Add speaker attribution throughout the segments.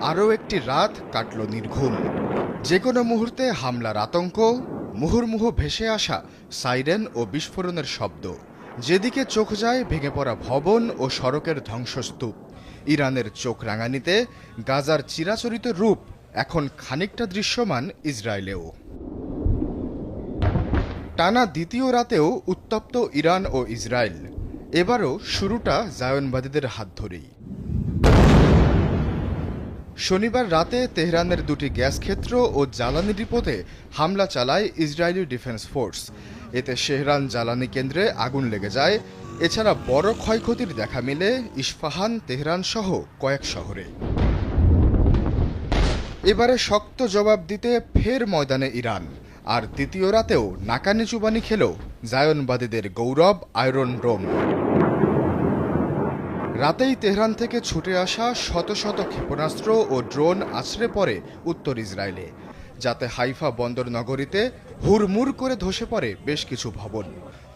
Speaker 1: আরও একটি রাত কাটল নির্ঘুম। যে কোনো মুহূর্তে হামলার আতঙ্ক, মুহুর্মুহু ভেসে আসা সাইরেন ও বিস্ফোরণের শব্দ। যেদিকে চোখ যায় ভেঙে পড়া ভবন ও সড়কের ধ্বংসস্তূপ। ইরানের চোখ রাঙানিতে গাজার চিরাচরিত রূপ এখন খানিকটা দৃশ্যমান ইসরায়েলেও। টানা দ্বিতীয় রাতেও উত্তপ্ত ইরান ও ইসরায়েল। এবারও শুরুটা জায়নবাদীদের হাত ধরেই। শনিবার রাতে তেহরানের দুটি গ্যাস ক্ষেত্র ও জ্বালানি ডিপোতে হামলা চালায় ইসরায়েলি ডিফেন্স ফোর্স। এতে শেহরান জ্বালানি কেন্দ্রে আগুন লেগে যায়। এছাড়া বড় ক্ষয়ক্ষতির দেখা মিলে ইস্পাহান, তেহরান সহ কয়েক শহরে। এবারে শক্ত জবাব দিতে ফের ময়দানে ইরান। আর দ্বিতীয় রাতেও নাকানি চুবানি খেল জায়নবাদীদের গৌরব আয়রন ডোম। রাতেই তেহরান থেকে ছুটে আসা শত শত ক্ষেপণাস্ত্র ও ড্রোন আছড়ে পড়ে উত্তর ইসরায়েলে, যাতে হাইফা বন্দর নগরীতে হুড়মুড় করে ধসে পড়ে বেশ কিছু ভবন।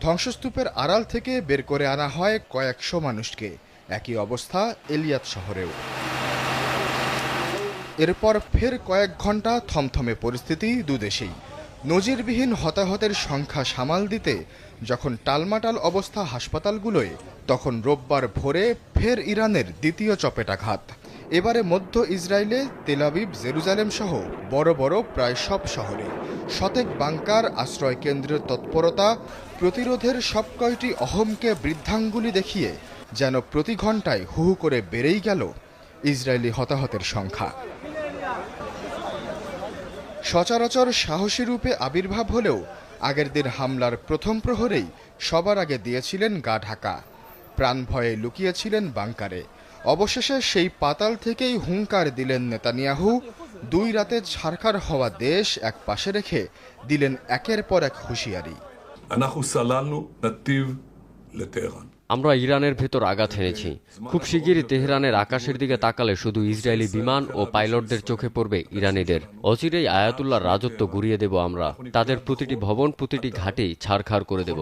Speaker 1: ধ্বংসস্তূপের আড়াল থেকে বের করে আনা হয় কয়েকশো মানুষকে। একই অবস্থা এলিয়াত শহরেও। এরপর ফের কয়েক ঘন্টা থমথমে পরিস্থিতি দুদেশেই। নজিরবিহীন হতাহতের সংখ্যা সামাল দিতে যখন টালমাটাল অবস্থা হাসপাতালগুলোয়, তখন রোববার ভোরে ফের ইরানের দ্বিতীয় চপেটাঘাত। এবারে মধ্য ইসরায়েলে তেল আবিব, জেরুজালেম সহ বড় বড় প্রায় সব শহরে শতেক বাংকার, আশ্রয় কেন্দ্রের তৎপরতা, প্রতিরোধের সব কয়টি অহমকে বৃদ্ধাঙ্গুলি দেখিয়ে যেন প্রতি ঘন্টায় হু হু করে বেড়েই গেল ইসরায়েলি হতাহতের সংখ্যা। সচরাচর সাহসী রূপে আবির্ভাব হলেও আগের দিন হামলার প্রথম প্রহরেই সবার আগে দিয়েছিলেন গা ঢাকা। প্রাণ ভয়ে লুকিয়েছিলেন বাংকারে। অবশেষে সেই পাতাল থেকেই হুঙ্কার দিলেন নেতানিয়াহু। 2 রাতে ছারখার হওয়া দেশ এক পাশে রেখে দিলেন একের পর এক হুঁশিয়ারি।
Speaker 2: আমরা ইরানের ভেতর আঘাত হেনেছি। খুব শিগগিরই তেহরানের আকাশের দিকে তাকালে শুধু ইসরায়েলি বিমান ও পাইলটদের চোখে পড়বে ইরানিদের। অচিরেই আয়াতুল্লাহর রাজত্ব গুড়িয়ে দেব আমরা। তাদের প্রতিটি ভবন, প্রতিটি ঘাটেই ছারখার করে দেব।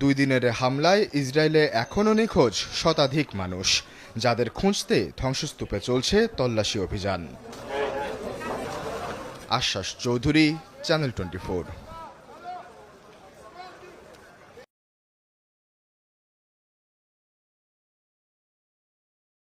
Speaker 1: 2 দিনের হামলায় ইসরায়েলে এখনও নিখোঁজ শতাধিক মানুষ, যাদের খুঁজতে ধ্বংসস্তূপে চলছে তল্লাশি অভিযান। আশ্বাস চৌধুরী, চ্যানেল 24।